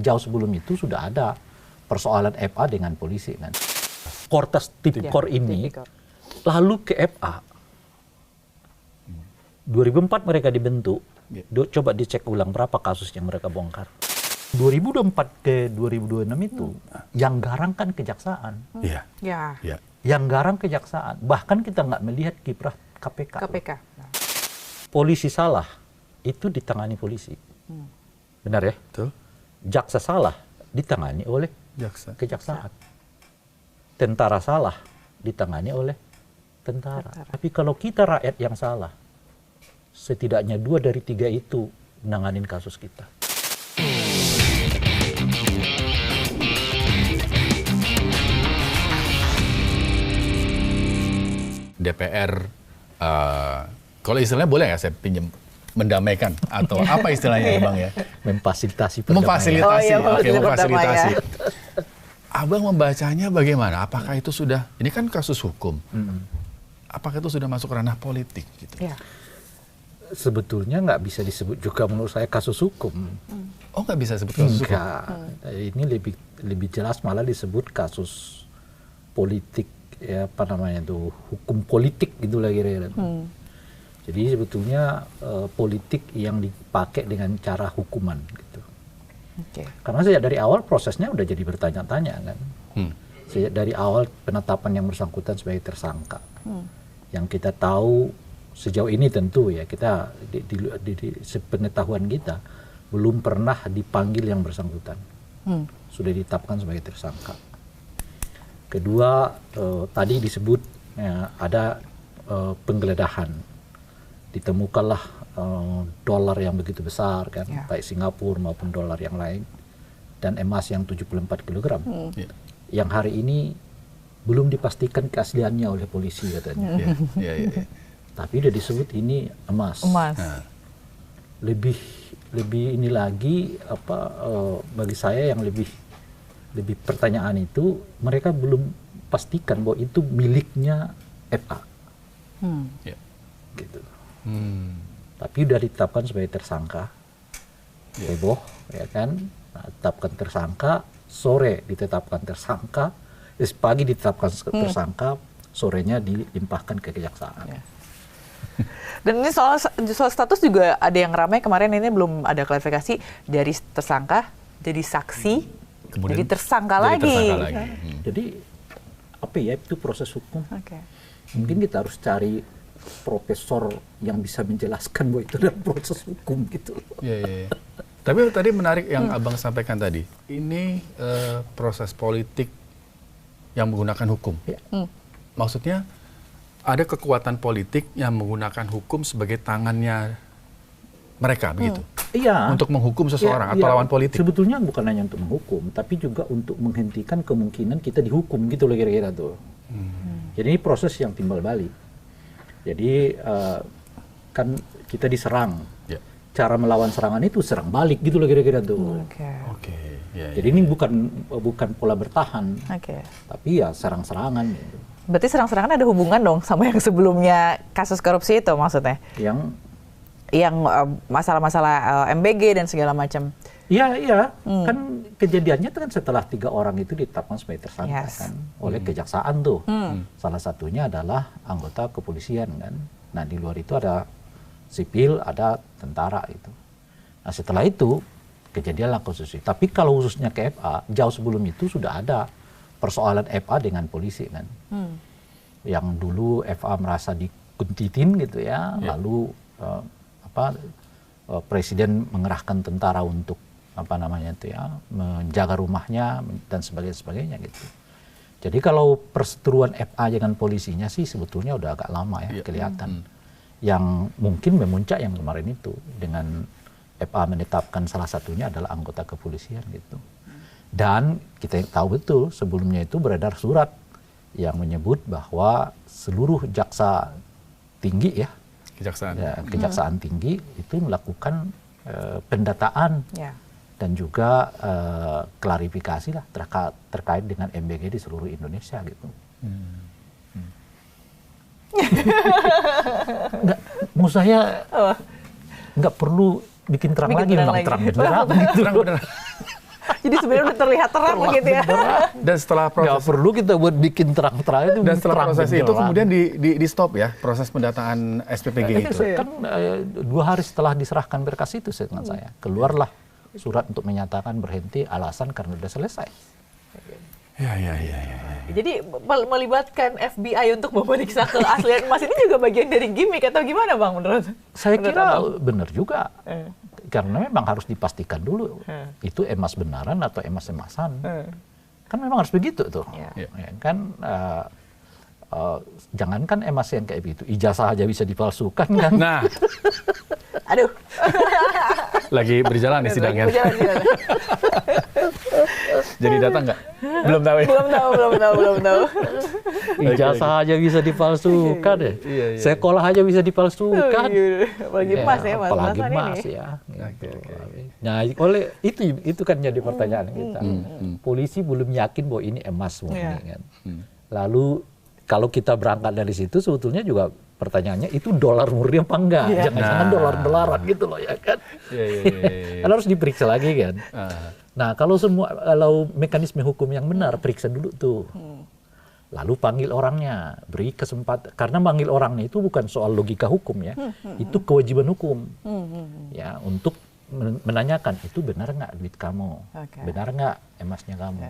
Jauh sebelum itu sudah ada persoalan FA dengan polisi kan. Kortas Tipikor ini lalu ke FA. 2004 mereka dibentuk. Coba dicek ulang berapa kasus yang mereka bongkar. 2024 ke 2026 itu yang garang kan kejaksaan. Iya. Ya. Yang garang kejaksaan. Bahkan kita nggak melihat kiprah KPK. Polisi salah itu ditangani polisi. Benar ya? Betul. Jaksa salah ditangani oleh kejaksaan. Tentara salah ditangani oleh tentara. Tapi kalau kita rakyat yang salah, setidaknya 2 dari 3 itu menanganin kasus kita. DPR, kalau istilahnya boleh nggak saya pinjam mendamaikan atau apa istilahnya Bang ya? Memfasilitasi perdamaian. Memfasilitasi. Abang membacanya bagaimana? Apakah itu sudah, ini kan kasus hukum, apakah itu sudah masuk ranah politik gitu? Ya. Sebetulnya nggak bisa disebut juga menurut saya kasus hukum. Oh, nggak bisa disebut kasus hukum? Ini lebih jelas malah disebut kasus politik, ya apa namanya itu, hukum politik gitu lah kira-kira. Jadi sebetulnya politik yang dipakai dengan cara hukuman gitu. Karena sejak dari awal prosesnya udah jadi bertanya-tanya kan. Sejak dari awal penetapan yang bersangkutan sebagai tersangka. Yang kita tahu sejauh ini tentu ya kita di sepengetahuan kita belum pernah dipanggil yang bersangkutan. Sudah ditetapkan sebagai tersangka. Kedua, tadi disebut ya, ada penggeledahan. Ditemukanlah dolar yang begitu besar kan, baik Singapura maupun dolar yang lain, dan emas yang 74 kg. Yang hari ini belum dipastikan keasliannya oleh polisi katanya. Tapi udah disebut ini emas. Lebih ini lagi bagi saya yang lebih pertanyaan itu, mereka belum pastikan bahwa itu miliknya FA. Gitu. Tapi udah ditetapkan sebagai tersangka. Heboh, ya kan? Nah, ditetapkan tersangka, sore ditetapkan tersangka, pagi ditetapkan tersangka, sorenya dilimpahkan ke kejaksaan. Dan ini soal status juga ada yang ramai kemarin, ini belum ada klarifikasi, dari tersangka jadi saksi, kemudian jadi tersangka lagi. Jadi apa ya, itu proses hukum. Mungkin kita harus cari profesor yang bisa menjelaskan bahwa itu adalah proses hukum gitu. Tapi tadi menarik yang Abang sampaikan tadi. Ini proses politik yang menggunakan hukum. Maksudnya ada kekuatan politik yang menggunakan hukum sebagai tangannya mereka begitu. Iya. Untuk menghukum seseorang atau lawan politik. Sebetulnya bukan hanya untuk menghukum, tapi juga untuk menghentikan kemungkinan kita dihukum gitu loh kira-kira tuh. Jadi ini proses yang timbal balik. Jadi kan kita diserang, cara melawan serangan itu serang balik gitu loh kira-kira tuh. Jadi ini bukan pola bertahan, tapi ya serang-serangan. Gitu. Berarti serang-serangan ada hubungan dong sama yang sebelumnya kasus korupsi itu maksudnya? Yang masalah-masalah MBG dan segala macam. Iya. Kan kejadiannya itu kan setelah 3 orang itu ditetapkan sebagai tersangka kan oleh kejaksaan tuh. Salah satunya adalah anggota kepolisian kan. Nah di luar itu ada sipil, ada tentara itu. Nah setelah itu kejadianlah kasus itu. Tapi kalau khususnya ke FA, jauh sebelum itu sudah ada persoalan FA dengan polisi kan. Yang dulu FA merasa dikuntitin gitu ya, lalu presiden mengerahkan tentara untuk menjaga rumahnya dan sebagainya gitu. Jadi kalau perseteruan FA dengan polisinya sih sebetulnya udah agak lama ya kelihatan. Yang mungkin memuncak yang kemarin itu dengan FA menetapkan salah satunya adalah anggota kepolisian gitu. Dan kita tahu betul sebelumnya itu beredar surat yang menyebut bahwa seluruh jaksa tinggi ya, kejaksaan tinggi itu melakukan pendataan dan juga klarifikasi lah terkait dengan MBG di seluruh Indonesia gitu. Nggak, menurut saya nggak perlu bikin terang lagi, memang terang beneran gitu. Jadi sebenarnya udah terlihat terang gitu ya. Dan setelah proses nggak perlu kita buat bikin terang-terang itu. Dan setelah proses itu benderang. kemudian di stop ya proses pendataan SPPG itu. Kan 2 hari setelah diserahkan berkas itu saya keluarlah surat untuk menyatakan berhenti alasan karena udah selesai. Ya. Jadi melibatkan FBI untuk memeriksa keaslian emas ini juga bagian dari gimmick atau gimana Bang menurut? Saya kira benar juga. Karena memang harus dipastikan dulu itu emas benaran atau emas-emasan. Kan memang harus begitu tuh. Ya, kan jangankan emas yang kayak begitu, ijazah aja bisa dipalsukan kan. Nah. Aduh. Lagi berjalan nih sidangnya. Jadi datang nggak? Belum tahu ya? Belum tahu. Ijazah aja bisa dipalsukan ya. Sekolah aja bisa dipalsukan. Apalagi emas ya, Mas. Apalagi emas ya. Nah, oleh itu kan jadi pertanyaan kita. Polisi belum yakin bahwa ini emas murni kan. Lalu kalau kita berangkat dari situ sebetulnya juga pertanyaannya itu dolar murni apa enggak? Jangan-jangan dolar-dolaran gitu loh ya kan. Kan harus diperiksa lagi kan. Nah, kalau mekanisme hukum yang benar, periksa dulu tuh. Lalu panggil orangnya, beri kesempatan. Karena manggil orangnya itu bukan soal logika hukum ya. Itu kewajiban hukum. Ya, untuk menanyakan, itu benar nggak duit kamu? Benar nggak emasnya kamu?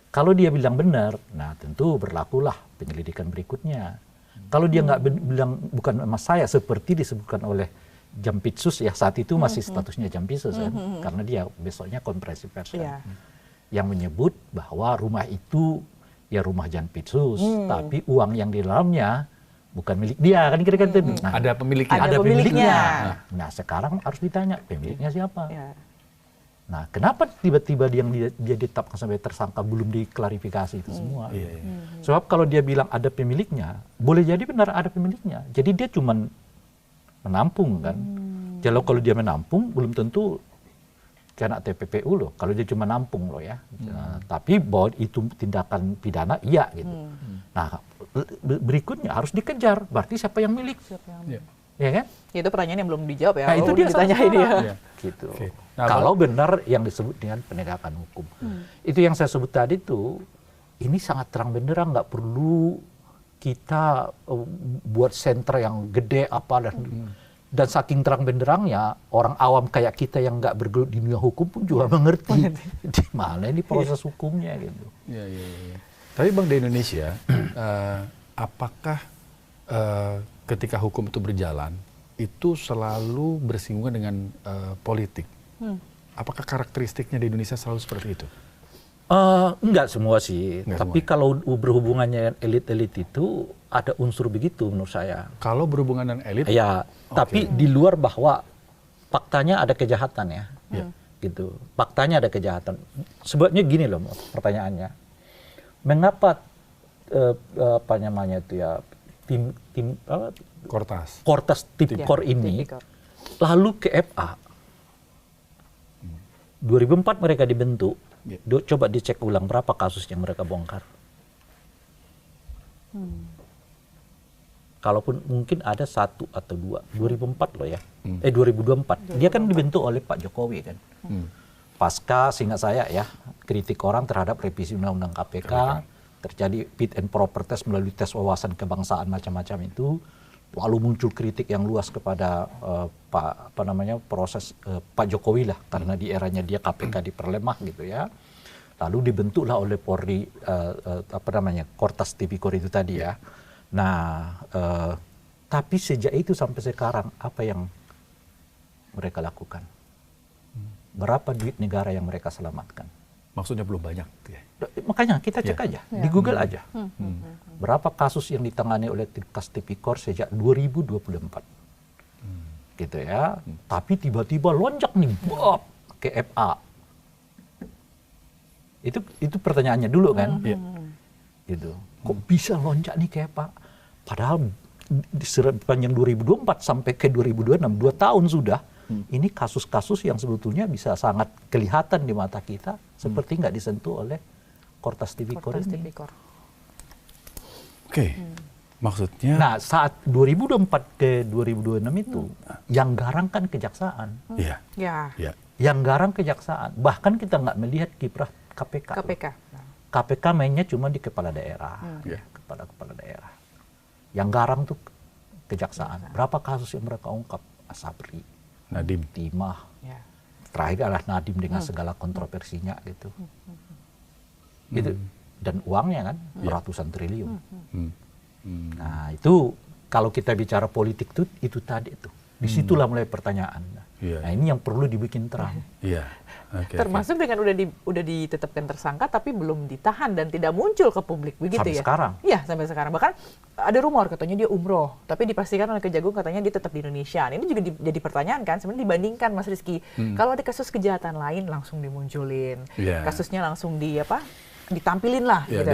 Kalau dia bilang benar, nah tentu berlakulah penyelidikan berikutnya. Kalau dia nggak bilang bukan emas saya, seperti disebutkan oleh Jampitsus ya, saat itu masih statusnya Jampitsus kan, karena dia besoknya konferensi pers yang menyebut bahwa rumah itu ya rumah Jampitsus, tapi uang yang di dalamnya bukan milik dia kan kira-kira itu. Nah, ada pemiliknya. Ada pemiliknya. Nah, sekarang harus ditanya pemiliknya siapa. Nah, kenapa tiba-tiba dia ditetapkan sampai tersangka belum diklarifikasi itu semua? Sebab kalau dia bilang ada pemiliknya, boleh jadi benar ada pemiliknya. Jadi dia cuma menampung kan. Kalau dia menampung belum tentu kena TPPU loh. Kalau dia cuma nampung loh ya. Tapi bahwa itu tindakan pidana iya gitu. Nah, berikutnya harus dikejar. Berarti siapa yang milik? Ya kan? Itu pertanyaan yang belum dijawab ya. Nah, itu dia ditanyain dia. Gitu. Nah, kalau benar yang disebut dengan penegakan hukum. Itu yang saya sebut tadi tuh, ini sangat terang benderang, nggak perlu kita buat senter yang gede apa dan saking terang benderangnya orang awam kayak kita yang nggak bergelut di dunia hukum pun juga mengerti di mana ini proses hukumnya gitu. Tapi Bang di Indonesia, apakah ketika hukum itu berjalan itu selalu bersinggungan dengan politik? Apakah karakteristiknya di Indonesia selalu seperti itu? Enggak semua sih. Tapi kalau berhubungannya dengan elit-elit itu ada unsur begitu menurut saya. Kalau berhubungan dengan elit? Ya, tapi di luar bahwa faktanya ada kejahatan ya. Gitu. Faktanya ada kejahatan. Sebabnya gini loh pertanyaannya. Mengapa apa namanya itu ya tim Kortas Tipikor ini lalu ke FA 2004 mereka dibentuk. Coba dicek ulang berapa kasus yang mereka bongkar. Kalaupun mungkin ada 1 atau 2. 2004 loh ya. 2024. Dia kan dibentuk oleh Pak Jokowi kan. Pasca seingat saya ya, kritik orang terhadap revisi Undang-Undang KPK, terjadi fit and proper test melalui tes wawasan kebangsaan macam-macam itu. Lalu muncul kritik yang luas kepada proses Pak Jokowi lah, karena di eranya dia KPK diperlemah gitu ya. Lalu dibentuklah oleh Polri Kortas Tipikor itu tadi ya. Nah, tapi sejak itu sampai sekarang apa yang mereka lakukan? Berapa duit negara yang mereka selamatkan? Maksudnya belum banyak. Makanya kita cek aja, di Google aja. Berapa kasus yang ditangani oleh Kortas Tipikor sejak 2024. Gitu ya. Tapi tiba-tiba lonjak nih, ke FA. Itu pertanyaannya dulu kan. Gitu. Kok bisa lonjak nih ke FA? Padahal sepanjang 2024 sampai ke 2026, 2 tahun sudah. Ini kasus-kasus yang sebetulnya bisa sangat kelihatan di mata kita seperti nggak disentuh oleh Kortas Tipikor ini. Oke, maksudnya. Nah, saat 2024 ke 2026 itu yang garang kan kejaksaan. Iya. Yang garang kejaksaan. Bahkan kita nggak melihat kiprah KPK. KPK mainnya cuma di kepala daerah, kepala daerah. Yang garang tuh kejaksaan. Berapa kasus yang mereka ungkap? Asabri, Nadiem, Timah, terakhir adalah Nadiem dengan segala kontroversinya gitu. Gitu. Dan uangnya kan ratusan triliun. Nah itu kalau kita bicara politik tuh itu tadi tuh. Disitulah mulai pertanyaan. Nah ini yang perlu dibikin terang. Termasuk dengan udah ditetapkan tersangka tapi belum ditahan dan tidak muncul ke publik begitu sampai ya. Sekarang. Iya sampai sekarang. Bahkan ada rumor katanya dia umroh, tapi dipastikan oleh Kejagung katanya dia tetap di Indonesia. Nah, ini juga jadi pertanyaan kan sebenarnya dibandingkan Mas Rizky. Kalau ada kasus kejahatan lain langsung dimunculin, kasusnya langsung ditampilin lah, gitu,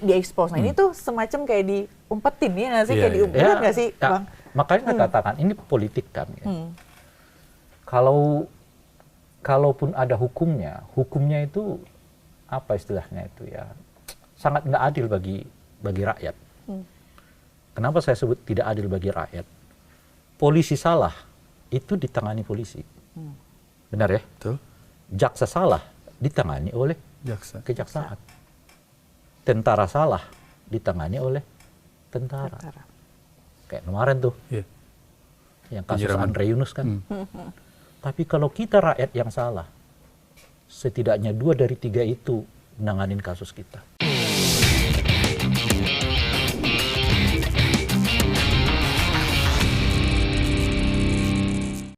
di-expose. Nah ini tuh semacam kayak diumpetin ya nggak sih, kayak diumpetin nggak sih, Bang? Makanya saya katakan ini politik kan. Ya. Kalaupun ada hukumnya itu apa istilahnya itu ya sangat nggak adil bagi rakyat. Kenapa saya sebut tidak adil bagi rakyat? Polisi salah itu ditangani polisi, benar ya? Betul. Jaksa salah ditangani oleh kejaksaan. Tentara salah ditangani oleh tentara. Kayak kemarin tuh, yang kasus Andre Yunus kan. Tapi kalau kita rakyat yang salah, setidaknya 2 dari 3 itu menanganin kasus kita.